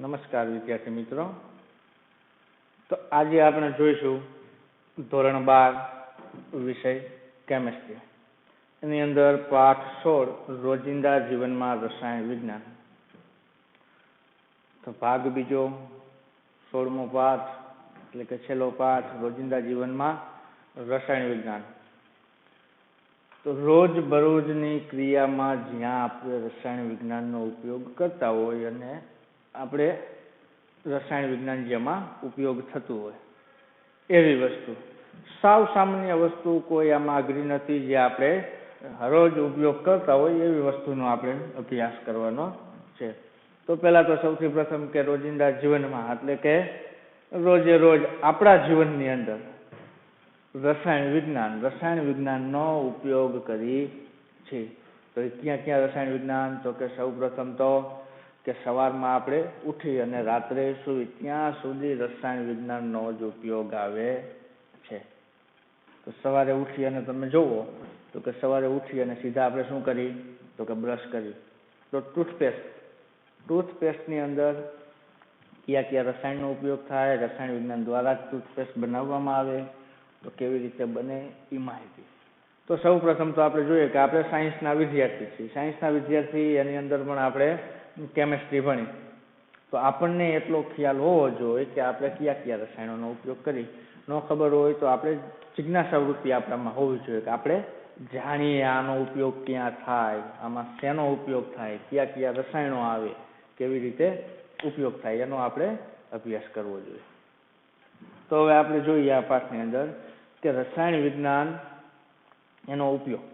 નમસ્કાર વિદ્યાર્થી મિત્રો. તો આજે આપણે જોઈશું ધોરણ 12 વિષય કેમેસ્ટ્રી. એની અંદર પાઠ 16 રોજિંદા જીવનમાં રસાયણ વિજ્ઞાન. તો ભાગ બીજો 16મો પાઠ એટલે કે છેલ્લો પાઠ રોજિંદા જીવનમાં રસાયણ વિજ્ઞાન. તો રોજ બરોજની ક્રિયામાં જ્યાં આપણે રસાયણ વિજ્ઞાનનો ઉપયોગ કરતા હોય અને આપણે રસાયણ વિજ્ઞાન જેમાં ઉપયોગ થતું હોય એવી વસ્તુ, સાવ સામાન્ય વસ્તુ, કોઈ આમાં અઘરી નથી, જે આપણે રોજ ઉપયોગ કરતા હોય એવી વસ્તુનો આપણે અભ્યાસ કરવાનો છે. તો પહેલા તો સૌથી પ્રથમ કે રોજિંદા જીવનમાં એટલે કે રોજે રોજ આપણા જીવનની અંદર રસાયણ વિજ્ઞાનનો ઉપયોગ કરી છે. તો ક્યાં ક્યાં રસાયણ વિજ્ઞાન? તો કે સૌ પ્રથમ તો કે સવારમાં આપણે ઉઠી અને રાત્રે સૂઈ ત્યાં સુધી રસાયણ વિજ્ઞાનનો જ ઉપયોગ આવે છે. તો સવારે ઉઠી અને તમે જુઓ તો કે સવારે ઉઠી અને સીધા આપણે શું કરી? તો કે બ્રશ કરી. તો ટૂથપેસ્ટની અંદર કયા કયા રસાયણનો ઉપયોગ થાય, રસાયણ વિજ્ઞાન દ્વારા જ ટૂથપેસ્ટ બનાવવામાં આવે, તો કેવી રીતે બને એ માહિતી. તો સૌ પ્રથમ તો આપણે જોઈએ કે આપણે સાયન્સના વિદ્યાર્થી છીએ. સાયન્સના વિદ્યાર્થી એની અંદર પણ આપણે કેમેસ્ટ્રી ભણી, તો આપણને એટલો ખ્યાલ હોવો જોઈએ કે આપણે કયા કયા રસાયણોનો ઉપયોગ કરી. ન ખબર હોય તો આપણે જિજ્ઞાસા વૃત્તિ આપણામાં હોવી જોઈએ કે આપણે જાણીએ આનો ઉપયોગ ક્યાં થાય, આમાં શેનો ઉપયોગ થાય, કયા કયા રસાયણો આવે, કેવી રીતે ઉપયોગ થાય, એનો આપણે અભ્યાસ કરવો જોઈએ. તો હવે આપણે જોઈએ આ પાઠની અંદર કે રસાયણ વિજ્ઞાન એનો ઉપયોગ.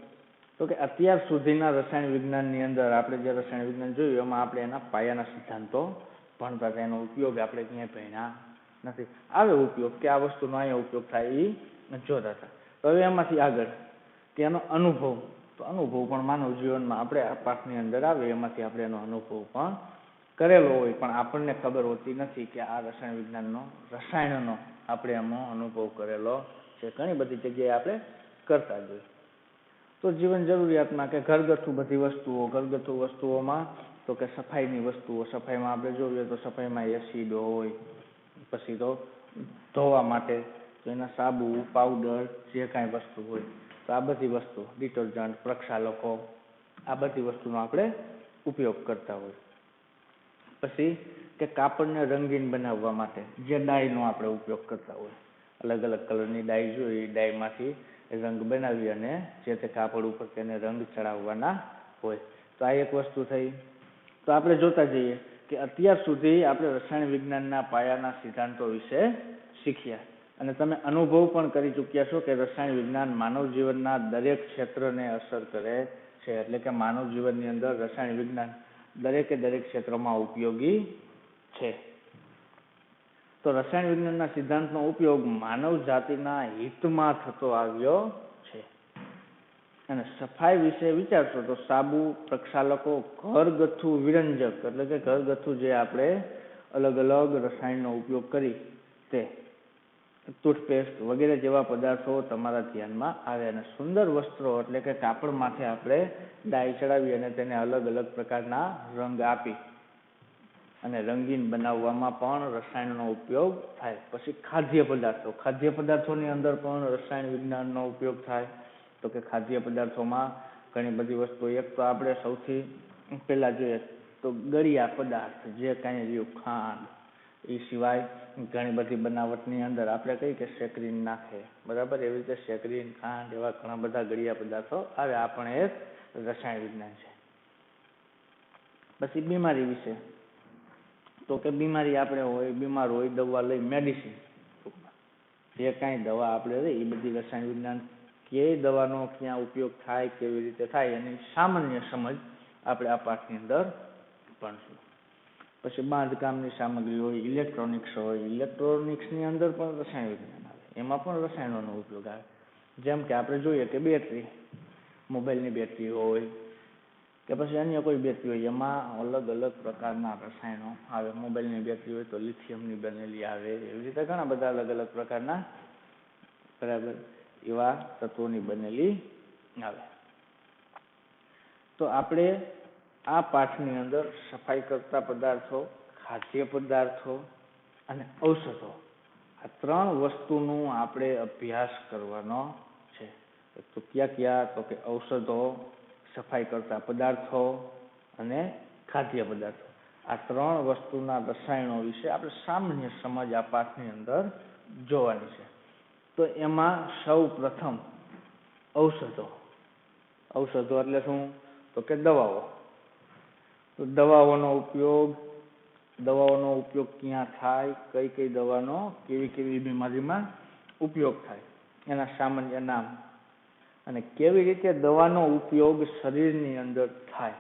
તો કે અત્યાર સુધીના રસાયણ વિજ્ઞાનની અંદર આપણે જે રસાયણ વિજ્ઞાન જોયું એમાં આપણે એના પાયાના સિદ્ધાંતો ભણતા હતા. એનો ઉપયોગ આપણે ક્યાંય ભણ્યા નથી. આવે ઉપયોગ કે આ વસ્તુનો અહીંયા ઉપયોગ થાય એ જોતા હતા. તો હવે એમાંથી આગળ કે એનો અનુભવ, તો અનુભવ પણ માનવ જીવનમાં આપણે આ પાઠની અંદર આવે એમાંથી આપણે એનો અનુભવ પણ કરેલો હોય, પણ આપણને ખબર હોતી નથી કે આ રસાયણનો આપણે એમાં અનુભવ કરેલો છે. ઘણી બધી જગ્યાએ આપણે કરતા જોઈએ. તો જીવન જરૂરિયાતમાં કે ઘરગથ્થુ વસ્તુઓમાં તો કે સફાઈની વસ્તુઓ, સફાઈમાં આપણે જોઈએ તો સફાઈમાં એસિડ હોય, પછી તો ધોવા માટે તો એના સાબુ, પાવડર, જે કાંઈ વસ્તુ હોય તો આ બધી વસ્તુ, ડિટર્જન્ટ, પ્રક્ષાલકો, આ બધી વસ્તુનો આપણે ઉપયોગ કરતા હોય. પછી કે કાપડને રંગીન બનાવવા માટે જે ડાયનો આપણે ઉપયોગ કરતા હોય, અલગ અલગ કલરની ડાય જોઈએ, એ ડાયમાંથી રંગ બનાવી અને જે તે કાપડ ઉપર તેને રંગ ચડાવવાના હોય. તો આ એક વસ્તુ થઈ. તો આપણે જોતા જઈએ કે અત્યાર સુધી આપણે રસાયણ વિજ્ઞાનના પાયાના સિદ્ધાંતો વિશે શીખ્યા અને તમે અનુભવ પણ કરી ચૂક્યા છો કે રસાયણ વિજ્ઞાન માનવ જીવનના દરેક ક્ષેત્રને અસર કરે છે. એટલે કે માનવ જીવનની અંદર રસાયણ વિજ્ઞાન દરેકે દરેક ક્ષેત્રમાં ઉપયોગી છે. તો રસાયણ વિજ્ઞાનના સિદ્ધાંતનો ઉપયોગ માનવ જાતિના હિતમાં થતો આવ્યો છે. અને સફાઈ વિશે વિચારશો તો સાબુ, પ્રક્ષાલકો, ઘરગથ્થુ વિરંજક એટલે કે ઘરગથ્થુ જે આપણે અલગ અલગ રસાયણનો ઉપયોગ કરી તે ટૂથપેસ્ટ વગેરે જેવા પદાર્થો તમારા ધ્યાનમાં આવે. અને સુંદર વસ્ત્રો એટલે કે કાપડમાંથી આપણે ડાય ચડાવી અને તેને અલગ અલગ પ્રકારના રંગ આપી અને રંગીન બનાવવામાં પણ રસાયણનો ઉપયોગ થાય. પછી ખાદ્ય પદાર્થોની અંદર પણ રસાયણ વિજ્ઞાનનો ઉપયોગ થાય. તો કે ખાદ્ય પદાર્થોમાં ઘણી બધી વસ્તુ, એક તો આપણે સૌથી પહેલા જોઈએ તો ગળ્યા પદાર્થ જે કાંઈ રહ્યું, ખાંડ, એ સિવાય ઘણી બધી બનાવટની અંદર આપણે કહીએ કે સેકરીન નાખે, બરાબર, એવી રીતે સેકરીન, ખાંડ એવા ઘણા બધા ગળ્યા પદાર્થો આવે. આ પણ એક રસાયણ વિજ્ઞાન છે. પછી બીમારી વિશે, તો કે બીમારી આપણે બીમાર હોય, દવા લઈ, મેડિસિન, જે કાંઈ દવા આપણે લઈ એ બધી રસાયણ વિજ્ઞાન, કે દવાનો ક્યાં ઉપયોગ થાય, કેવી રીતે થાય એની સામાન્ય સમજ આપણે આ પાઠની અંદર ભણશું. પછી બાંધકામની સામગ્રી હોય, ઇલેક્ટ્રોનિક્સની અંદર પણ રસાયણ વિજ્ઞાન આવે, એમાં પણ રસાયણોનો ઉપયોગ આવે. જેમ કે આપણે જોઈએ કે બેટરી, મોબાઈલની બેટરી હોય કે પછી અન્ય કોઈ બેટરી હોય, એમાં અલગ અલગ પ્રકારના રસાયણો આવે. મોબાઈલની બેટરી હોય તો લિથિયમની બનેલી આવે, એવી રીતે ઘણા બધા અલગ અલગ પ્રકારના, બરાબર, એવા તત્વોની બનેલી આવે. તો આપણે આ પાઠની અંદર સફાઈ કરતા પદાર્થો, ખાદ્ય પદાર્થો અને ઔષધો, આ ત્રણ વસ્તુનો આપણે અભ્યાસ કરવાનો છે. તો ક્યાં તો કે ઔષધો, સફાઈ કરતા પદાર્થો અને ખાદ્ય પદાર્થો, આ ત્રણ વસ્તુના રસાયણો વિશે આપણે સામાન્ય સમજ આ પાઠની અંદર જોવાની છે. તો એમાં સૌ પ્રથમ ઔષધો. ઔષધો એટલે શું? તો કે દવાઓ. તો દવાઓનો ઉપયોગ ક્યાં થાય, કઈ કઈ દવાનો કેવી કેવી બીમારીમાં ઉપયોગ થાય, એના સામાન્ય નામ, અને કેવી રીતે દવાનો ઉપયોગ શરીરની અંદર થાય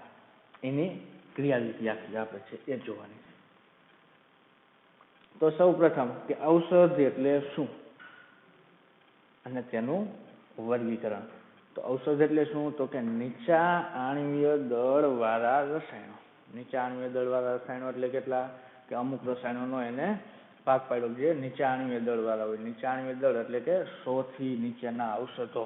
એની ક્રિયાવિધિ આખી આપણે છે એ જોવાની છે. તો સૌ પ્રથમ કે ઔષધ એટલે શું અને તેનું વર્ગીકરણ. તો ઔષધ એટલે શું? તો કે નીચા આણ્વીય દળવાળા રસાયણો. નીચા આણ્વીય દળવાળા રસાયણો એટલે કેટલા? કે અમુક રસાયણોનો એને ભાગ પાડ્યો જે નીચા આણ્વીય દળવાળા હોય. નીચા આણ્વીય દળ એટલે કે 100 થી નીચેના ઔષધો.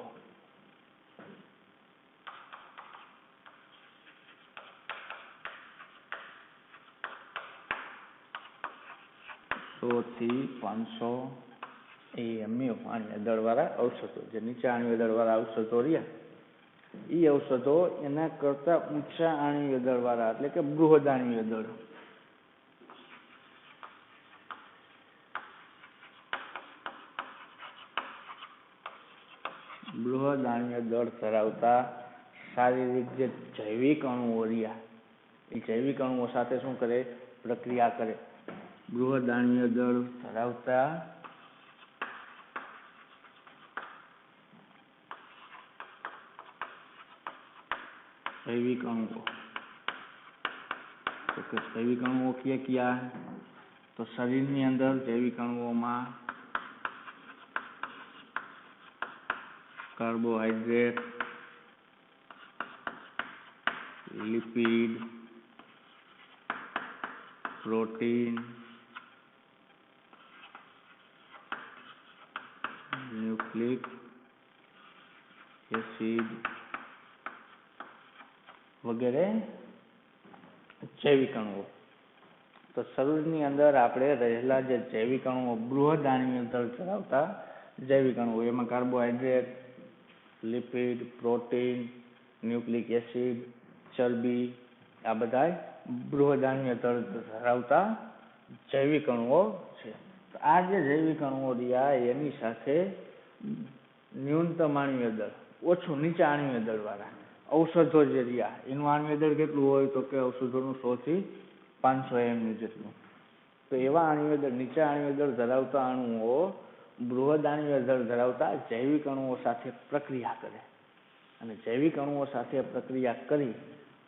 થી 500 AMU આણ્વીય દળવાળા ઔષધો, જે નીચા આણ્વીય દળવાળા ઔષધો રહ્યા, એ ઔષધો એના કરતા ઊંચા આણ્વીય દળવાળા એટલે કે બૃહદ આણ્વીય દળ, બૃહદ આણ્વીય દળ ધરાવતા શારીરિક જે જૈવિક અણુઓ રહ્યા, એ જૈવિક અણુઓ સાથે શું કરે? પ્રક્રિયા કરે. બૃહદ આણ્વીય દળ ધરાવતા જૈવિક અણુઓ. તો કે જૈવિક અણુઓ ક્યાં? તો શરીરની અંદર જૈવિક અણુઓમાં carbohydrate, lipid, protein, nucleic acid વગેરે જૈવિક અણુઓ. તો શરીરની અંદર આપણે રહેલા જે જૈવિક અણુઓ, બૃહદ આણ્વીય દળ ધરાવતા જૈવિક અણુઓ, એમાં carbohydrate, lipid, protein, nucleic acid, ચરબી, આ બધા બૃહદ આણ્વીય દળ ધરાવતા જૈવિક અણુઓ છે. તો આ જે જૈવિક અણુઓ રહ્યા એની સાથે ન્યૂનતમ આણ્વીય દળ, ઓછું નીચા આણ્વીય દળવાળા ઔષધો જે રહ્યા, એનું આણ્વીય દળ કેટલું હોય? તો કે ઔષધોનું 100 થી 500 AMU જેટલું. તો એવા આણ્વીય દળ, નીચા આણ્વીય દળ ધરાવતા અણુઓ બૃહદ આણ્વીય દળ ધરાવતા જૈવિક અણુઓ સાથે પ્રક્રિયા કરે, અને જૈવિક અણુઓ સાથે પ્રક્રિયા કરી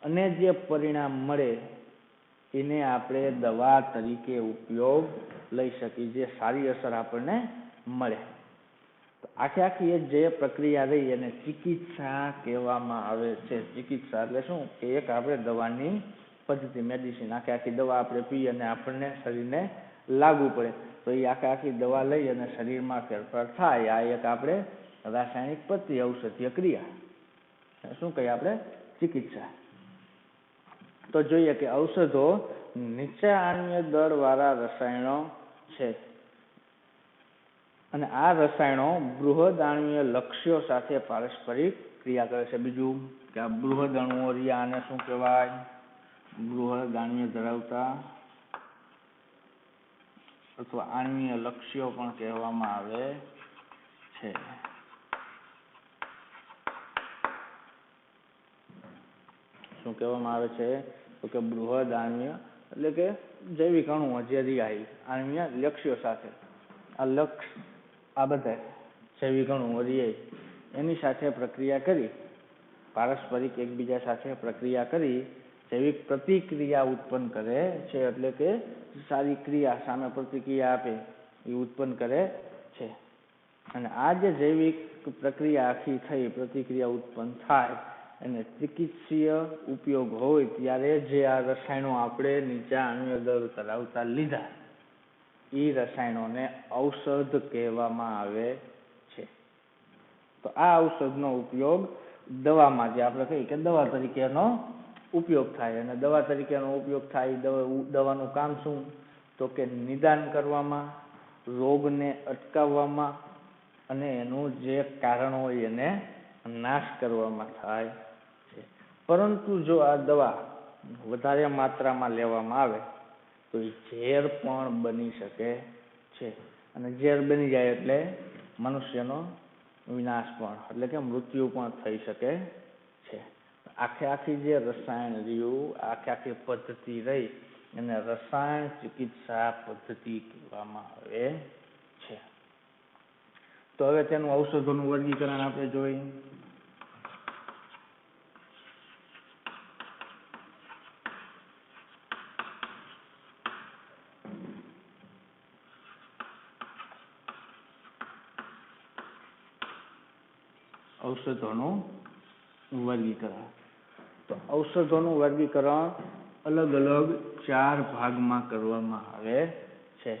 અને જે પરિણામ મળે એને આપણે દવા તરીકે ઉપયોગ લઈ શકીએ, જે સારી અસર આપણને મળે. તો આખી જે પ્રક્રિયા રહી એને ચિકિત્સા કહેવામાં આવે છે. ચિકિત્સા એટલે શું? કે એક આપણે દવાની પદ્ધતિ, મેડિસિન, આખી દવા આપણે પીએ અને આપણને શરીરને લાગુ પડે, તો એ આખી દવા લઈ અને શરીરમાં ફેરફાર થાય, આ એક આપણે રાસાયણિક પદ્ધતિ, ઔષધીય ક્રિયા, શું કહીએ આપણે? ચિકિત્સા. તો જોઈએ કે ઔષધો નીચા આણ્વીય દળવાળા રસાયણો છે, અને આ રસાયણો બૃહદ આણ્વીય લક્ષ્યો સાથે પારસ્પરિક ક્રિયા કરે છે. બીજું કે આ બૃહદ અણુઓ રહ્યા, આને શું કહેવાય? બૃહદ આણ્વીય ધરાવતા અથવા આણ્વીય લક્ષ્યો પણ કહેવામાં આવે છે. શું કહેવામાં આવે છે? તો કે બૃહદ આણ્વીય એટલે કે જૈવિક અણુઓ જે રહ્યા આણ્વીય લક્ષ્યો સાથે, આ બધા જૈવિક અણુઓ રહ્યા એની સાથે પ્રક્રિયા કરી, પારસ્પરિક એકબીજા સાથે પ્રક્રિયા કરી જૈવિક પ્રતિક્રિયા ઉત્પન્ન કરે છે, એટલે કે સારી ક્રિયા, સામે પ્રતિક્રિયા આપે એ ઉત્પન્ન કરે છે. અને આ જે જૈવિક પ્રક્રિયા આખી થઈ, પ્રતિક્રિયા ઉત્પન્ન થાય, અને ચિકિત્સીય ઉપયોગ હોય ત્યારે જે આ રસાયણો આપણે નીચા આણ્વીય દળ ધરાવતા લીધા, એ રસાયણોને ઔષધ કહેવામાં આવે છે. તો આ ઔષધનો ઉપયોગ દવામાં, જે આપણે કહીએ કે દવા તરીકેનો ઉપયોગ થાય, અને દવા તરીકેનો ઉપયોગ થાય. દવાનું કામ શું? તો કે નિદાન કરવામાં, રોગને અટકાવવામાં અને એનું જે કારણ હોય એને નાશ કરવામાં થાય છે. પરંતુ જો આ દવા વધારે માત્રામાં લેવામાં આવે તો એ ઝેર પણ બની શકે છે, અને ઝેર બની જાય એટલે મનુષ્યનો વિનાશ પણ, એટલે કે મૃત્યુ પણ થઈ શકે છે. આખી જે રસાયણ રહ્યું, આખી પદ્ધતિ રહી, એને રસાયણ ચિકિત્સા પદ્ધતિ કહેવામાં આવે છે. તો હવે તેનું ઔષધોનું વર્ગીકરણ આપણે જોઈએ. ઔષધોનું વર્ગીકરણ. તો ઔષધોનું વર્ગીકરણ અલગ અલગ 4 ભાગમાં કરવામાં આવે છે.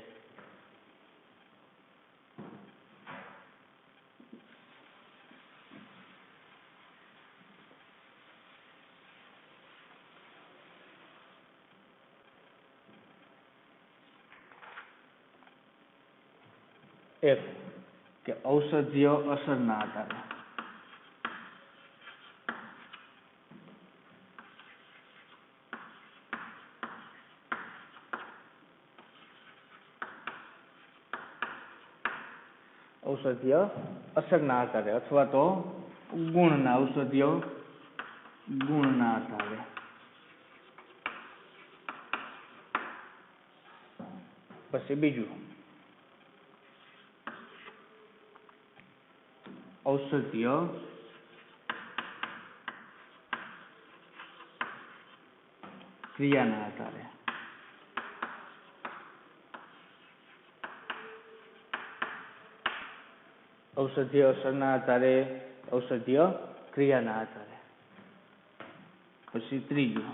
એક કે ઔષધીય અસરના આધારે. ઔષધીય અસરના આધારે અથવા તો ગુણના, ઔષધીય ગુણના આધારે. પછી બીજું ઔષધીય ક્રિયાના આધારે. ઔષધીય અસરના આધારે, ઔષધીય ક્રિયાના આધારે. પછી ત્રીજું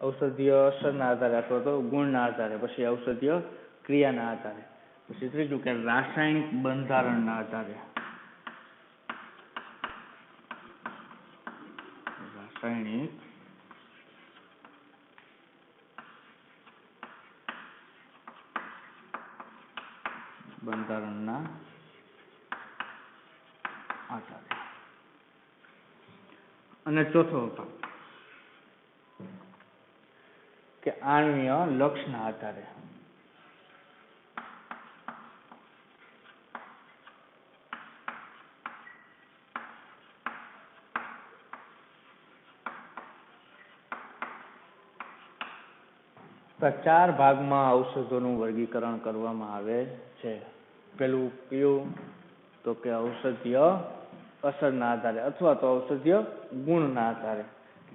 ઔષધીય અસરના આધારે અથવા તો ગુણના આધારે. પછી ઔષધીય ક્રિયાના આધારે. પછી ત્રીજું કે રાસાયણિક બંધારણના આધારે. રાસાયણિક બંધારણના આધારે. અને ચોથો ભાગ કે આણ્વીય લક્ષના આધારે. તો 4 ભાગમાં ઔષધોનું વર્ગીકરણ કરવામાં આવે છે. પેલું કયું? તો કે ઔષધીય અસરના આધારે અથવા તો ઔષધીય ગુણના આધારે,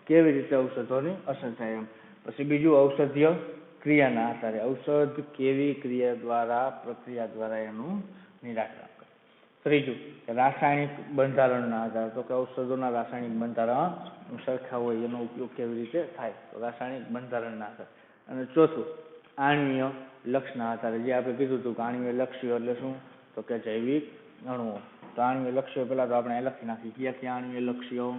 કેવી રીતે ઔષધોની અસર થાય એમ. પછી બીજું ઔષધીય ક્રિયાના આધારે, ઔષધ કેવી ક્રિયા દ્વારા, પ્રક્રિયા દ્વારા એનું નિરાકરણ કરે. ત્રીજું રાસાયણિક બંધારણના આધારે, તો કે ઔષધોના રાસાયણિક બંધારણ સરખા હોય, એનો ઉપયોગ કેવી રીતે થાય, તો રાસાયણિક બંધારણના આધારે. અને ચોથું આણ્વીય લક્ષના આધારે, જે આપણે કીધું હતું કે આણ્વીય લક્ષ્યો એટલે શું? તો કે જૈવિક અણુઓ. તો આણ્વીય લક્ષ્યો પહેલા તો આપણે લખી નાખીએ. ક્યાં આણ્વીય લક્ષ્યો?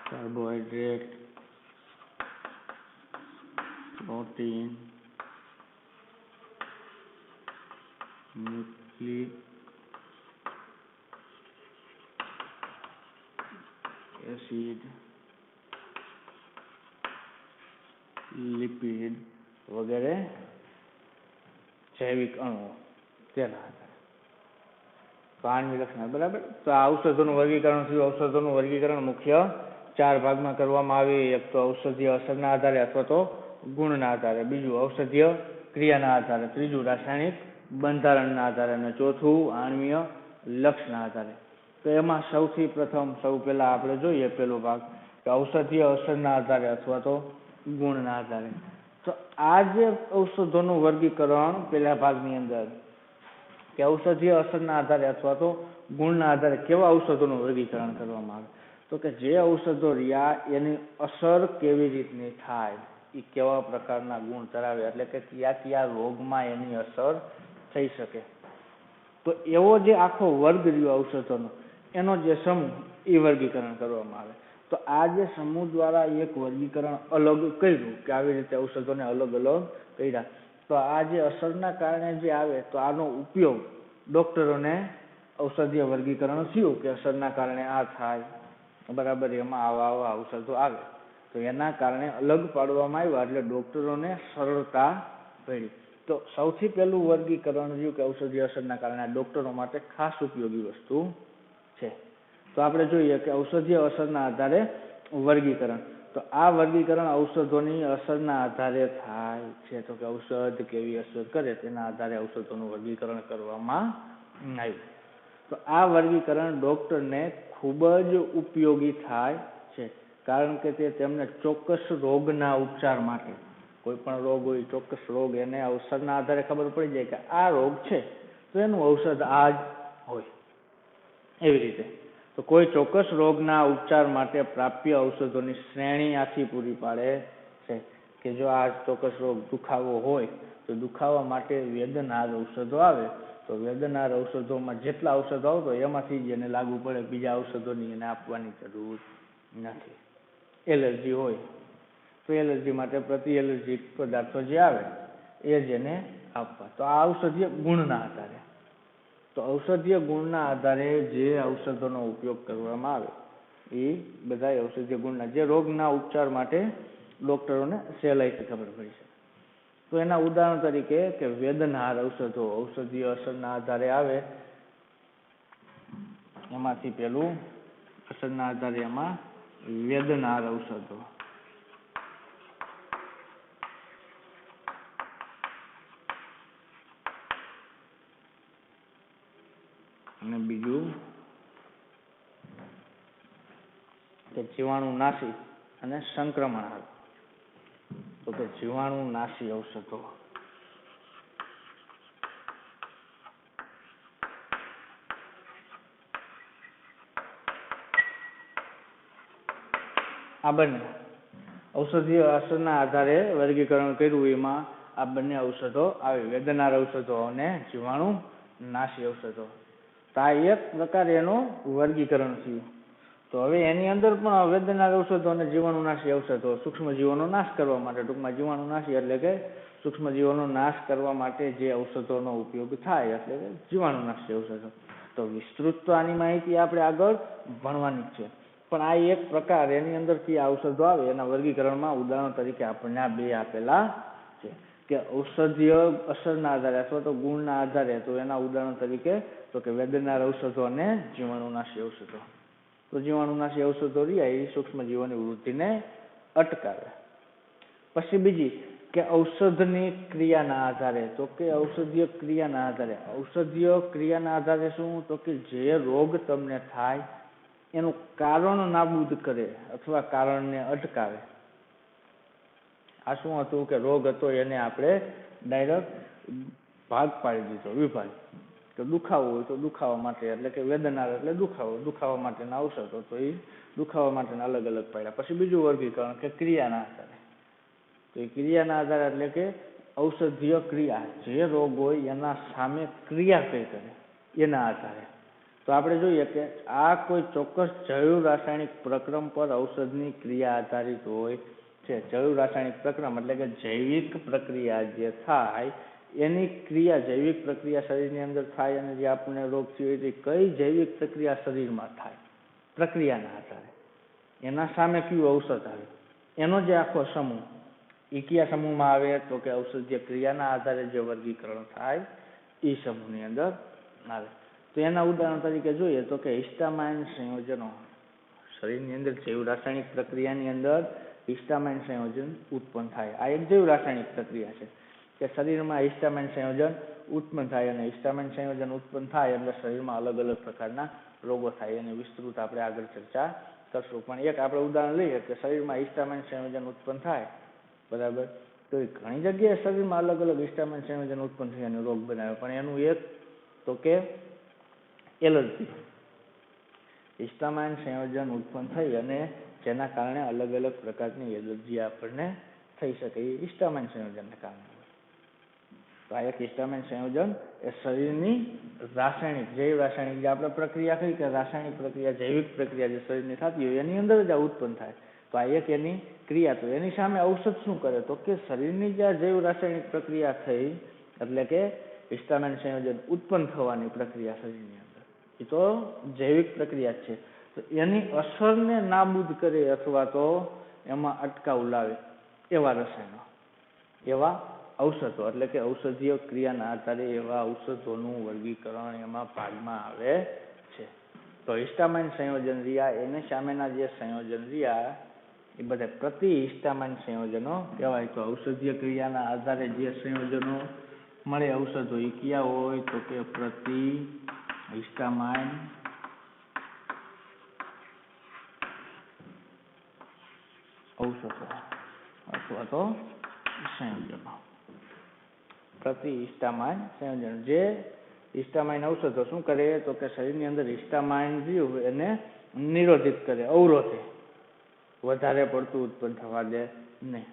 Carbohydrate, protein, nucleic acid, lipid વગેરે જૈવિક અણુઓ તેના આધારે. તો આણ્વીય લક્ષણ, બરાબર. તો આ ઔષધોનું વર્ગીકરણ થયું. ઔષધોનું વર્ગીકરણ મુખ્ય 4 ભાગમાં કરવામાં આવે. એક તો ઔષધીય અસરના આધારે અથવા તો ગુણના આધારે. બીજું ઔષધીય ક્રિયાના આધારે. ત્રીજું રાસાયણિક બંધારણના આધારે. અને ચોથું આણ્વીય લક્ષના આધારે. તો એમાં સૌ પહેલા આપણે જોઈએ પેલો ભાગ કે ઔષધીય અસરના આધારે અથવા તો ગુણના આધારે. તો આ જે ઔષધોનું વર્ગીકરણ પેલા ભાગની અંદર કે ઔષધીય અસરના આધારે અથવા તો ગુણના આધારે કેવા ઔષધોનું વર્ગીકરણ કરવામાં આવે, તો કે જે ઔષધો રહ્યા એની અસર કેવી રીતની થાય, એ કેવા પ્રકારના ગુણ ધરાવે, એટલે કે કયા કયા રોગમાં એની અસર થઈ શકે. તો એવો જે આખો વર્ગ રહ્યો ઔષધોનો, એનો જે સમૂહ, એ વર્ગીકરણ કરવામાં આવે. તો આ જે સમૂહ દ્વારા એક વર્ગીકરણ અલગ કર્યું કે આવી રીતે ઔષધોને અલગ અલગ કર્યા, તો આ જે અસરના કારણે જે આવે, તો આનો ઉપયોગ ડોક્ટરોને ઔષધીય વર્ગીકરણ થયું કે અસરના કારણે આ થાય, બરાબર, એમાં આવા આવા ઔષધો આવે, તો એના કારણે અલગ પાડવામાં આવ્યા, એટલે ડોક્ટરોને સરળતા પડી. તો સૌથી પહેલું વર્ગીકરણ રહ્યું કે ઔષધીય અસરના કારણે ડોક્ટરો માટે ખાસ ઉપયોગી વસ્તુ છે. તો આપણે જોઈએ કે ઔષધીય અસરના આધારે વર્ગીકરણ. તો આ વર્ગીકરણ ઔષધોની અસરના આધારે થાય છે. તો કે ઔષધ કેવી અસર કરે તેના આધારે ઔષધોનું વર્ગીકરણ કરવામાં આવ્યું. તો આ વર્ગીકરણ ડોક્ટરને ખૂબ જ ઉપયોગી થાય છે, કારણ કે તે તેમને ચોક્કસ રોગના ઉપચાર માટે, કોઈ પણ રોગ હોય, ચોક્કસ રોગ, એને અવસરના આધારે ખબર પડી જાય કે આ રોગ છે તો એનું ઔષધ આ જ હોય, એવી રીતે. તો કોઈ ચોક્કસ રોગના ઉપચાર માટે પ્રાપ્ય ઔષધોની શ્રેણી આખી પૂરી પાડે છે, કે જો આ ચોક્કસ રોગ દુખાવો હોય તો દુખાવા માટે વેદનાર ઔષધો આવે, તો વેદનાર ઔષધોમાં જેટલા ઔષધો આવતો એમાંથી જ એને લાગુ પડે, બીજા ઔષધોની એને આપવાની જરૂર નથી. એલર્જી હોય તો એલર્જી માટે પ્રતિ એલર્જી પદાર્થો જે આવે એ જ એને આપવા. તો આ ઔષધીય ગુણના આધારે, તો ઔષધીય ગુણના આધારે જે ઔષધોનો ઉપયોગ કરવામાં આવે એ બધા ઔષધીય ગુણના, જે રોગના ઉપચાર માટે ડોક્ટરોને સહેલાઈથી ખબર પડી શકે. તો એના ઉદાહરણ તરીકે કે વેદનાર ઔષધો ઔષધીય અસરના આધારે આવે, એમાંથી પેલું અસરના આધારે એમાં વેદનાર ઔષધો, અને બીજું કે જીવાણુનાશી અને સંક્રમણ. તો કે જીવાણુનાશી ઔષધો, આ બંને ઔષધીય અસરના આધારે વર્ગીકરણ કર્યું, એમાં આ બંને ઔષધો આવે, વેદનાર ઔષધો અને જીવાણુનાશી ઔષધો. તો આ એક પ્રકાર એનું વર્ગીકરણ થયું. તો હવે એની અંદર પણ વેદનાર ઔષધો અને જીવાણુનાશી ઔષધો સૂક્ષ્મજીવોનો નાશ કરવા માટે, ટૂંકમાં જીવાણુનાશી એટલે કે સૂક્ષ્મજીવોનો નાશ કરવા માટે જે ઔષધોનો ઉપયોગ થાય, એટલે કે જીવાણુનાશી ઔષધો. તો વિસ્તૃત તો આની માહિતી આપણે આગળ ભણવાની જ છે, પણ આ એક પ્રકાર, એની અંદરથી આ ઔષધો આવે એના વર્ગીકરણમાં ઉદાહરણ તરીકે આપણને આ બે આપેલા છે, કે ઔષધીય અસરના આધારે અથવા તો ગુણના આધારે. તો એના ઉદાહરણ તરીકે તો કે વેદનાર ઔષધો અને જીવાણુનાશી ઔષધો. તો જીવાણુનાશી ઔષધો રહ્યા એ સૂક્ષ્મજીવોની વૃદ્ધિને અટકાવે. પછી બીજી કે ઔષધની ક્રિયાના આધારે, તો કે ઔષધીય ક્રિયાના આધારે. ઔષધીય ક્રિયાના આધારે શું, તો કે જે રોગ તમને થાય એનું કારણ નાબૂદ કરે અથવા કારણને અટકાવે. આ શું હતું કે રોગ હતો એને આપણે ડાયરેક્ટ ભાગ પાડી દીધો, વિભાગ. તો દુખાવો હોય તો દુખાવા માટે, એટલે કે વેદનાર એટલે દુખાવો, દુખાવા માટેના ઔષધો, તો એ દુખાવા માટેના અલગ અલગ પાડ્યા. પછી બીજું વર્ગીકરણ કે ક્રિયાના આધારે. તો એ ક્રિયાના આધારે એટલે કે ઔષધીય ક્રિયા, જે રોગ હોય એના સામે ક્રિયા કઈ કરે એના આધારે. તો આપણે જોઈએ કે આ કોઈ ચોક્કસ જૈવ રાસાયણિક પ્રક્રમ પર ઔષધની ક્રિયા આધારિત હોય છે. જૈવ રાસાયણિક પ્રક્રમ એટલે કે જૈવિક પ્રક્રિયા જે થાય એની ક્રિયા, જૈવિક પ્રક્રિયા શરીરની અંદર થાય, અને જે આપણને રોગ થયો એ કઈ જૈવિક પ્રક્રિયા શરીરમાં થાય, પ્રક્રિયાના આધારે એના સામે કયું ઔષધ આવે, એનો જે આખો સમૂહ, એ કયા સમૂહમાં આવે, તો કે ઔષધીય ક્રિયાના આધારે જે વર્ગીકરણ થાય એ સમૂહની અંદર આવે. તો એના ઉદાહરણ તરીકે જોઈએ તો કે હિસ્ટામાઇન સંયોજનો, શરીરની અંદર જૈવ રાસાયણિક પ્રક્રિયાની અંદર હિસ્ટામાઇન સંયોજન ઉત્પન્ન થાય. આ એક જૈવ રાસાયણિક પ્રક્રિયા છે કે શરીરમાં હિસ્ટામાઇન સંયોજન ઉત્પન્ન થાય, અને હિસ્ટામાઇન સંયોજન ઉત્પન્ન થાય એટલે શરીરમાં અલગ અલગ પ્રકારના રોગો થાય. એની વિસ્તૃત આપણે આગળ ચર્ચા કરશું, પણ એક આપણે ઉદાહરણ લઈએ કે શરીરમાં હિસ્ટામાઇન સંયોજન ઉત્પન્ન થાય, બરાબર, તો તો એ ઘણી જગ્યાએ શરીરમાં અલગ અલગ હિસ્ટામાઇન સંયોજન ઉત્પન્ન થઈ અને રોગ બનાવે, પણ એનું એક તો કે એલર્જી. હિસ્ટામાઇન સંયોજન ઉત્પન્ન થઈ અને જેના કારણે અલગ અલગ પ્રકારની એલર્જી આપણને થઈ શકે એ હિસ્ટામાઇન સંયોજનને કારણે. તો આ એક હિસ્ટામાઇન સંયોજન એ શરીરની રાસાયણિક જૈવ રાસાયણિક જે આપણે પ્રક્રિયા કહી કે રાસાયણિક પ્રક્રિયા જૈવિક પ્રક્રિયા જે શરીરની થતી હોય એની અંદર જ આ ઉત્પન્ન થાય. તો આ એક એની ક્રિયા. તો એની સામે ઔષધ શું કરે તો કે શરીરની જે આ જૈવ રાસાયણિક પ્રક્રિયા થઈ એટલે કે હિસ્ટામાઇન સંયોજન ઉત્પન્ન થવાની પ્રક્રિયા શરીરની અંદર એ તો જૈવિક પ્રક્રિયા જ છે. તો એની અસરને નાબૂદ કરે અથવા તો એમાં અટકાવ લાવે એવા રસાયણો, એવા ઔષધો એટલે કે ઔષધીય ક્રિયાના આધારે એવા ઔષધોનું વર્ગીકરણ એમાં ભાગમાં આવે છે. તો હિસ્ટામાઇન સંયોજન રહ્યા એને સામેના જે સંયોજન રહ્યા એ બધા પ્રતિ હિસ્ટામાઇન સંયોજનો કહેવાય. તો ઔષધીય ક્રિયાના આધારે જે સંયોજનો મળે ઔષધો એ કયા હોય તો કે પ્રતિ હિસ્ટામાઇન ઔષધો અથવા તો સંયોજનો. પ્રતિ હિસ્ટામાઇન સંયોજન જે હિસ્ટામાઇન ઔષધો શું કરે તો કે શરીરની અંદર હિસ્ટામાઇન રહ્યું એને નિરોધિત કરે, અવરોધે, વધારે પડતું ઉત્પન્ન થવા દે નહીં.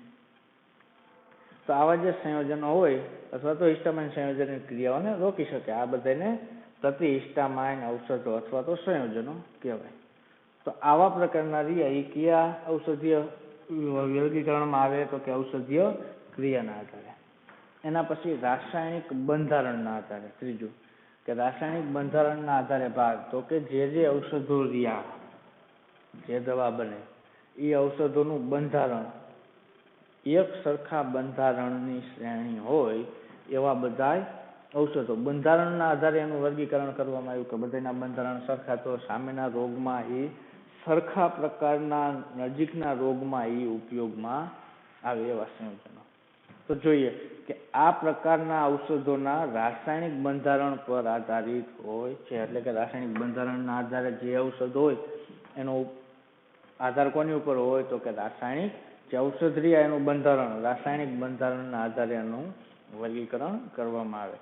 તો આવા જે સંયોજનો હોય અથવા તો હિસ્ટામાઇન સંયોજનની ક્રિયાઓને રોકી શકે આ બધાને પ્રતિ હિસ્ટામાઇન ઔષધો અથવા તો સંયોજનો કહેવાય. તો આવા પ્રકારના રહ્યા એ કયા ઔષધીય વર્ગીકરણમાં આવે તો કે ઔષધીય ક્રિયાના આધારે. એના પછી રાસાયણિક બંધારણના આધારે ત્રીજું કે રાસાયણિક બંધારણના આધારે ભાગ તો કે જે ઔષધો રહ્યા જે દવા બને એ ઔષધોનું બંધારણ એક સરખા બંધારણની શ્રેણી હોય એવા બધાય ઔષધો. બંધારણના આધારે એનું વર્ગીકરણ કરવામાં આવ્યું કે બધાના બંધારણ સરખા તો સામેના રોગમાં એ સરખા પ્રકારના નજીકના રોગમાં એ ઉપયોગમાં આવે એવા સંયોજનો. તો જોઈએ કે આ પ્રકારના ઔષધોના રાસાયણિક બંધારણ પર આધારિત હોય છે. એટલે કે રાસાયણિક બંધારણના આધારે જે ઔષધ હોય એનો આધાર કોની ઉપર હોય તો કે રાસાયણિક જે ઔષધ રહ્યા એનું બંધારણ રાસાયણિક બંધારણના આધારે એનું વર્ગીકરણ કરવામાં આવે.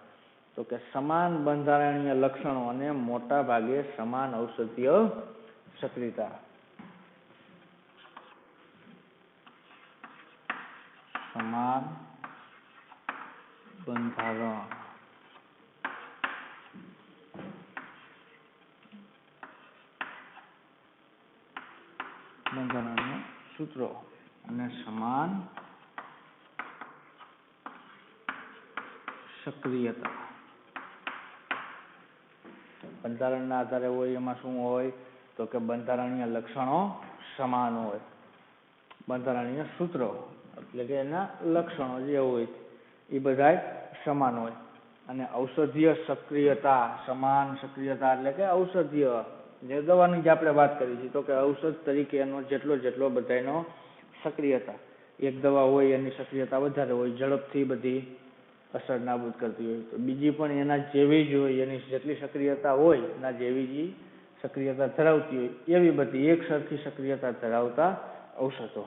તો કે સમાન બંધારણીય લક્ષણો અને મોટા ભાગે સમાન ઔષધીય સક્રિયતા. સમાન બંધારણીય સૂત્રો અને સમાન સક્રિયતા. બંધારણના આધારે હોય એમાં શું હોય તો કે બંધારણીય લક્ષણો સમાન હોય, બંધારણીય સૂત્રો એટલે કે એના લક્ષણો જે હોય એ બધા સમાન હોય, અને ઔષધીય સક્રિયતા સમાન સક્રિયતા એટલે કે ઔષધીય જે દવાની જે આપણે વાત કરી છે તો કે ઔષધ તરીકે એનો જેટલો બધાનો સક્રિયતા એક દવા હોય એની સક્રિયતા વધારે હોય, ઝડપથી બધી અસર નાબૂદ કરતી હોય. તો બીજી પણ એના જેવી જ હોય એની જેટલી સક્રિયતા હોય એના જેવી જ સક્રિયતા ધરાવતી હોય એવી બધી એક સરખી સક્રિયતા ધરાવતા ઔષધો.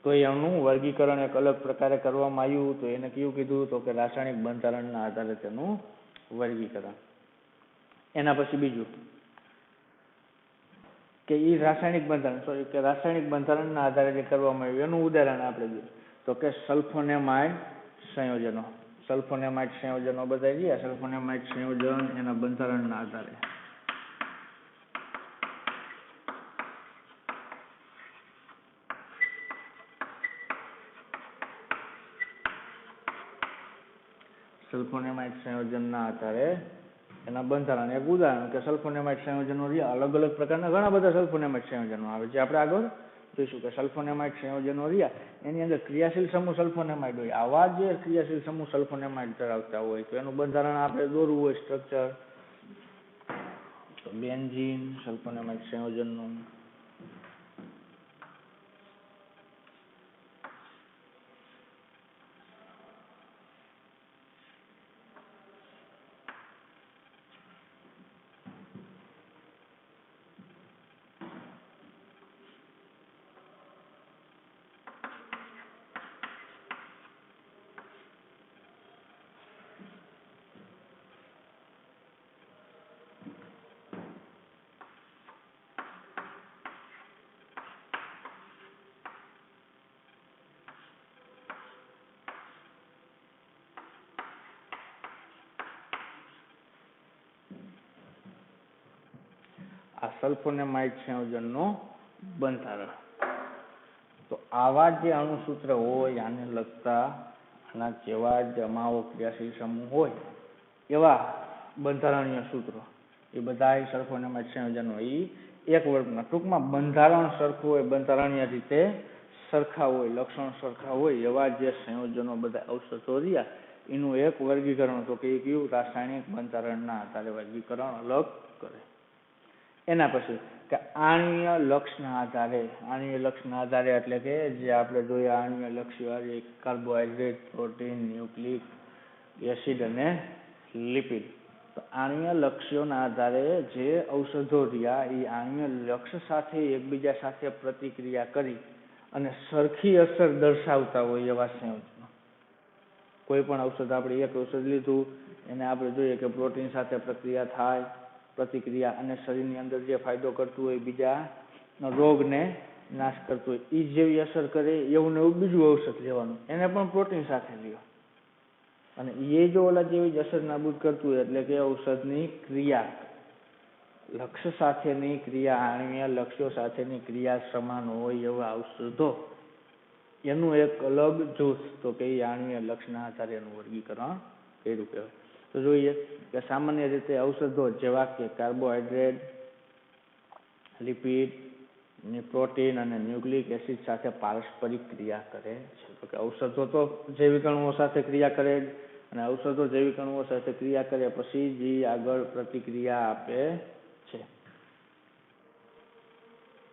તો એનું વર્ગીકરણ એક અલગ પ્રકારે કરવામાં આવ્યું. તો એને કેવું કીધું તો કે રાસાયણિક બંધારણના આધારે તેનું વર્ગીકરણ. એના પછી બીજું કે એ રાસાયણિક બંધારણના આધારે જે કરવામાં આવ્યું એનું ઉદાહરણ આપણે જોઈએ તો કે સલ્ફોનેમાઇડ સંયોજનો. સલ્ફોનેમાઇડ સંયોજનો બધા રહ્યા સલ્ફોનેમાઇડ સંયોજન એના બંધારણના આધારે સલ્ફોનેમાઇડ સંયોજનના આધારે એના બંધારણ. એક ઉદાહરણ કે સલ્ફોનેમાઇડ સંયોજનો રહ્યા અલગ અલગ પ્રકારના ઘણા બધા સલ્ફોનેમાઇડ સંયોજનો આવે જે આપણે આગળ જોઈશું કે સલ્ફોનેમાઇડ સંયોજનો રહ્યા એની અંદર ક્રિયાશીલ સમૂહ સલ્ફોનેમાઇડ હોય. આવા જે ક્રિયાશીલ સમૂહ સલ્ફોનેમાઇડ ધરાવતા હોય તો એનું બંધારણ આપણે દોરવું હોય સ્ટ્રક્ચર તો બેન્ઝીન સલ્ફોનેમાઇડ સંયોજનનું, આ સલ્ફોનેમાઇડ સંયોજનનું બંધારણ. તો આવા જે અણુસૂત્ર હોય આને લગતા આના જેવા જ જમાવો ક્રિયાશીલ સમૂહ હોય એવા બંધારણીય સૂત્રો એ બધા સલ્ફોનેમાઇડ સંયોજનો એ એક વર્ગના. ટૂંકમાં બંધારણ સરખું હોય, બંધારણીય રીતે સરખા હોય, લક્ષણ સરખા હોય એવા જે સંયોજનો બધા ઔષધો રહ્યા એનું એક વર્ગીકરણ. તો કે કયું? રાસાયણિક બંધારણના આધારે વર્ગીકરણ અલગ કરે. એના પછી કે આણ્વીય લક્ષના આધારે. આણ્વીય લક્ષના આધારે એટલે કે જે આપણે જોઈએ આણ્વીય લક્ષ્યો કાર્બોહાઈડ્રેટ, પ્રોટીન, ન્યુક્લિક એસિડ અને લિપિડ. તો આણ્વીય લક્ષ્યોના આધારે જે ઔષધો રહ્યા એ આણ્વીય લક્ષ્ય સાથે એકબીજા સાથે પ્રતિક્રિયા કરી અને સરખી અસર દર્શાવતા હોય એવા સંયોજનો. કોઈ પણ ઔષધ, આપણે એક ઔષધ લીધું એને આપણે જોઈએ કે પ્રોટીન સાથે પ્રતિક્રિયા અને શરીરની અંદર જે ફાયદો કરતું હોય, બીજા રોગને નાશ કરતું હોય એ જેવી અસર કરે એવું ને એવું બીજું ઔષધ લેવાનું, એને પણ પ્રોટીન સાથે લ્યો અને એ જો ઓલા જેવી જ અસર નાબૂદ કરતું હોય એટલે કે ઔષધની ક્રિયા, લક્ષ્ય સાથેની ક્રિયા, આણ્વીય લક્ષ્યો સાથેની ક્રિયા સમાન હોય એવા ઔષધો એનું એક અલગ જૂથ. તો કે આણ્વીય લક્ષના આધારે એનું વર્ગીકરણ કર્યું કહેવાય. તો જોઈએ કે સામાન્ય રીતે ઔષધો જેવા કે કાર્બોહાઈડ્રેટ, લિપિડ, પ્રોટીન અને ન્યુક્લિક એસિડ સાથે પારસ્પરિક ક્રિયા કરે છે. તો કે ઔષધો તો જૈવિક અણુઓ સાથે ક્રિયા કરે અને ઔષધો જૈવિક અણુઓ સાથે ક્રિયા કરે પછી જે આગળ પ્રતિક્રિયા આપે છે.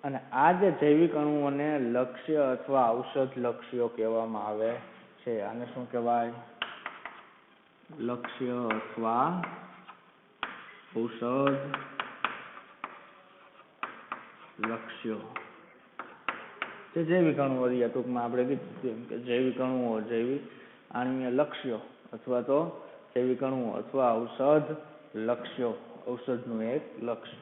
અને આ જે જૈવિક અણુઓને લક્ષ્ય અથવા ઔષધ લક્ષ્યો કહેવામાં આવે છે. આને શું કહેવાય? લક્ષ્ય અથવા ઔષધ લક્ષ્યો. જે જૈવિક અણુઓ રહ્યા, ટૂંકમાં આપણે કીધું કે જૈવિક અણુઓ, જૈવિક આણ્વીય લક્ષ્યો અથવા તો જૈવિક અણુઓ અથવા ઔષધ લક્ષ્યો, ઔષધનું એક લક્ષ્ય.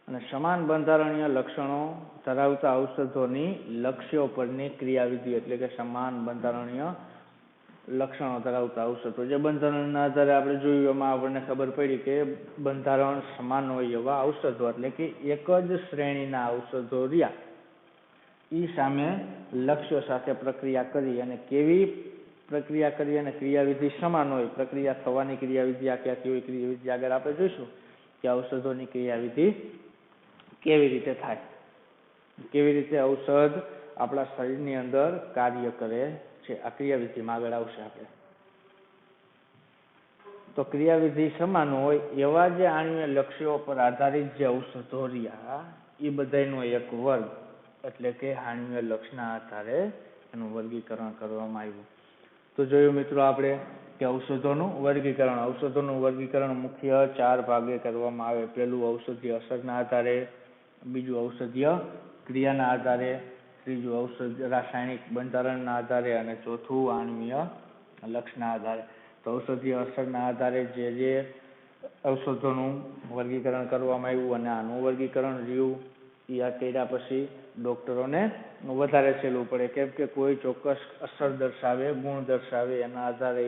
અને સમાન બંધારણીય લક્ષણો ધરાવતા ઔષધોની લક્ષ્યો પરની ક્રિયાવિધિ એટલે કે સમાન બંધારણીય લક્ષણો ધરાવતા ઔષધો. જે બંધારણના આધારે આપણે જોયું એમાં આપણને ખબર પડી કે બંધારણ સમાન હોય એવા ઔષધો એટલે કે એક જ શ્રેણીના ઔષધો રહ્યા એ સામે લક્ષ્યો સાથે પ્રક્રિયા કરી અને કેવી પ્રક્રિયા કરી અને ક્રિયાવિધિ સમાન હોય, પ્રક્રિયા થવાની ક્રિયાવિધિ આ ક્યાંથી હોય ક્રિયાવિધિ આગળ આપણે જોઈશું કે ઔષધોની ક્રિયાવિધિ કેવી રીતે થાય, કેવી રીતે ઔષધ આપણા શરીરની અંદર કાર્ય કરે છે. આ ક્રિયાવિધિમાં આગળ આવશે આપણે. તો ક્રિયાવિધિ સમાન હોય એવા જે આણ્વીય લક્ષ્યો પર આધારિત જે ઔષધો રહ્યા એ બધાનો એક વર્ગ એટલે કે આણ્વીય લક્ષના આધારે એનું વર્ગીકરણ કરવામાં આવ્યું. તો જોયું મિત્રો આપણે કે ઔષધોનું વર્ગીકરણ. ઔષધોનું વર્ગીકરણ મુખ્ય 4 ભાગે કરવામાં આવે. પહેલું ઔષધીય અસરના આધારે, બીજું ઔષધીય ક્રિયાના આધારે, ત્રીજું ઔષધ રાસાયણિક બંધારણના આધારે અને ચોથું આણ્વીય લક્ષના આધારે. તો ઔષધીય અસરના આધારે જે ઔષધોનું વર્ગીકરણ કરવામાં આવ્યું અને આનું વર્ગીકરણ રહ્યું એ આ કર્યા પછી ડૉક્ટરોને વધારે સહેલું પડે, કેમ કે કોઈ ચોક્કસ અસર દર્શાવે, ગુણ દર્શાવે એના આધારે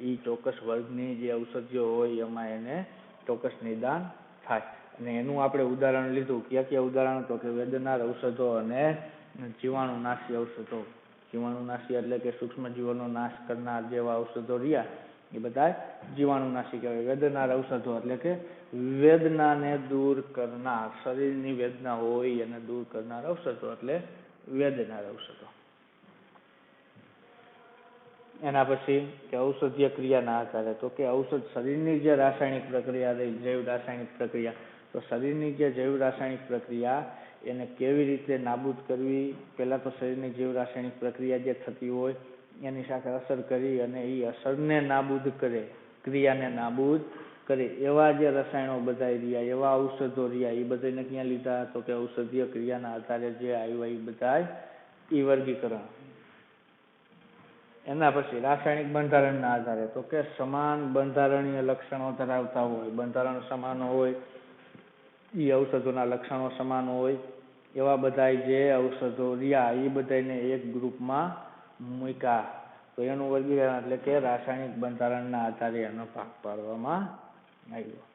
એ ચોક્કસ વર્ગની જે ઔષધિઓ હોય એમાં એને ચોક્કસ નિદાન થાય. અને એનું આપણે ઉદાહરણ લીધું. કયા ઉદાહરણ? તો કે વેદનાર ઔષધો અને જીવાણુનાશી ઔષધો. જીવાણુનાશી એટલે કે સૂક્ષ્મજીવોનો નાશ કરનાર જેવા ઔષધો રહ્યા એ બધા જીવાણુનાશી કહેવાય. વેદનાર ઔષધો એટલે કે વેદનાને દૂર કરનાર, શરીરની વેદના હોય એને દૂર કરનાર ઔષધો એટલે વેદનાર ઔષધો. એના પછી કે ઔષધીય ક્રિયાના આધારે. તો કે ઔષધ શરીરની જે રાસાયણિક પ્રક્રિયા રહી, જૈવ રાસાયણિક પ્રક્રિયા, તો શરીરની જે જૈવ રાસાયણિક પ્રક્રિયા એને કેવી રીતે નાબૂદ કરવી. પહેલાં તો શરીરની જૈવ રાસાયણિક પ્રક્રિયા જે થતી હોય એની સાથે અસર કરી અને એ અસરને નાબૂદ કરે, ક્રિયાને નાબૂદ કરે એવા જે રસાયણો બધા રહ્યા, એવા ઔષધો રહ્યા એ બધાને ક્યાં લીધા? તો કે ઔષધીય ક્રિયાના આધારે જે આવ્યા એ બધા એ વર્ગીકરણ. એના પછી રાસાયણિક બંધારણના આધારે. તો કે સમાન બંધારણીય લક્ષણો ધરાવતા હોય, બંધારણ સમાન હોય, એ ઔષધોના લક્ષણો સમાન હોય એવા બધા જે ઔષધો રહ્યા એ બધાને એક ગ્રુપમાં મૂક્યા. તો એનું વર્ગીકરણ એટલે કે રાસાયણિક બંધારણના આધારે એનો ભાગ પાડવામાં આવ્યો.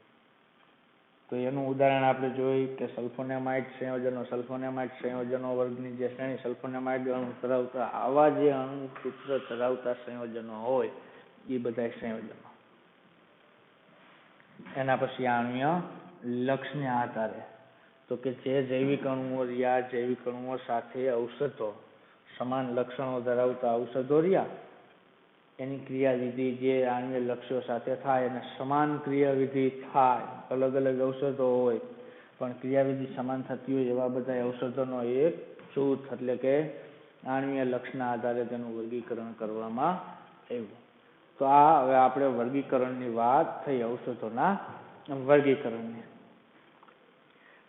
તો એનું ઉદાહરણ આપણે જોયું કે સલ્ફોનેમાઇડ સંયોજનો વર્ગની જે શ્રેણી સલ્ફોનેમાઇડ અણુ ધરાવતા આવા જે અણુ સૂત્ર ધરાવતા સંયોજનો હોય એ બધા સંયોજનો. એના પછી આણ્વીય લક્ષને આધારે તો કે જે જૈવિક અણુઓ રહ્યા, જૈવિક અણુઓ સાથે ઔષધો સમાન લક્ષણો ધરાવતા ઔષધો રહ્યા, એની ક્રિયાવિધિ જે આણ્વીય લક્ષ્યો સાથે થાય અને સમાન ક્રિયાવિધિ થાય. અલગ અલગ ઔષધો હોય પણ ક્રિયાવિધિ સમાન થતી હોય એવા બધા ઔષધોનો એક જૂથ એટલે કે આણ્વીય લક્ષના આધારે તેનું વર્ગીકરણ કરવામાં આવ્યું. તો આ હવે આપણે વર્ગીકરણની વાત થઈ, ઔષધોના વર્ગીકરણની,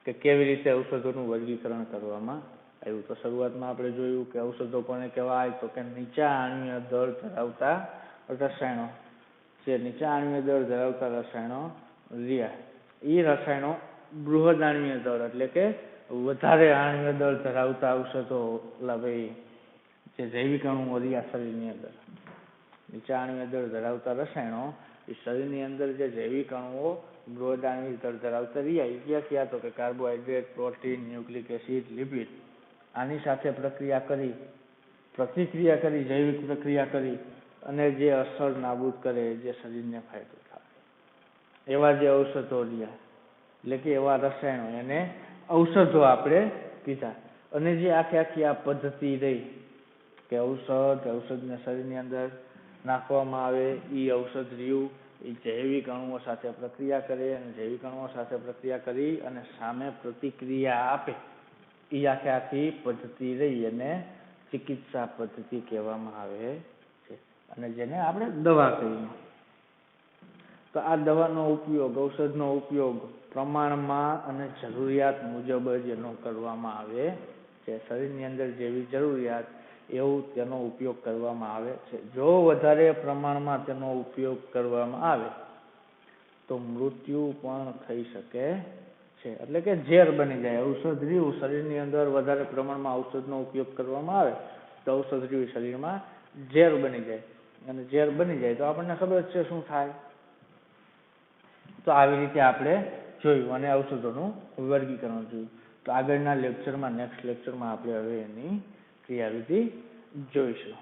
કે કેવી રીતે ઔષધોનું વર્ગીકરણ કરવામાં આવ્યું. તો શરૂઆતમાં આપણે જોયું કે ઔષધો કોને કહેવાય તો કે નીચા આણ્વીય દળ ધરાવતા રસાયણો. જે નીચા આણ્વીય દળ ધરાવતા રસાયણો રહ્યા એ રસાયણો બૃહદ આણ્વીય દળ એટલે કે વધારે આણ્વીય દળ ધરાવતા ઔષધો જે જૈવિક અણુઓ રહ્યા શરીરની અંદર, નીચા આણ્વીય દળ ધરાવતા રસાયણો એ શરીરની અંદર જે જૈવિક અણુઓ બૃહદ આણ્વીય દળ ધરાવતા રહ્યા એ ક્યાં તો કે carbohydrate, protein, nucleic acid, lipid આની સાથે પ્રતિક્રિયા કરી જૈવિક પ્રક્રિયા કરી અને જે અસર નાબૂદ કરે, જે શરીરને ફાયદો થાય એવા જે ઔષધો રહ્યા એટલે કે એવા રસાયણો એને ઔષધો આપણે કીધા. અને જે આખી આ પદ્ધતિ રહી કે ઔષધને શરીરની અંદર નાખવામાં આવે, એ ઔષધ રહ્યું એ જૈવિક અણુઓ સાથે પ્રક્રિયા કરે અને જૈવિક અણુઓ સાથે પ્રક્રિયા કરી અને સામે પ્રતિક્રિયા આપે, એ આખી પદ્ધતિ રહી એને ચિકિત્સા પદ્ધતિ કહેવામાં આવે છે અને જેને આપણે દવા કહીએ. તો આ દવાનો ઉપયોગ, ઔષધનો ઉપયોગ પ્રમાણમાં અને જરૂરિયાત મુજબ જ એનો કરવામાં આવે છે. શરીરની અંદર જેવી જરૂરિયાત એવું તેનો ઉપયોગ કરવામાં આવે છે. જો વધારે પ્રમાણમાં તેનો ઉપયોગ કરવામાં આવે તો મૃત્યુ પણ થઈ શકે છે. એટલે કે ઝેર બની જાય. ઔષધ રહ્યું શરીરની અંદર વધારે પ્રમાણમાં ઔષધનો ઉપયોગ કરવામાં આવે તો ઔષધ રહ્યું શરીરમાં ઝેર બની જાય અને ઝેર બની જાય તો આપણને ખબર છે શું થાય. તો આવી રીતે આપણે જોયું અને ઔષધોનું વર્ગીકરણ જોયું. તો આગળના લેક્ચરમાં, નેક્સ્ટ લેક્ચરમાં આપણે હવે એની ક્રિયાવિધિ જોઈશું.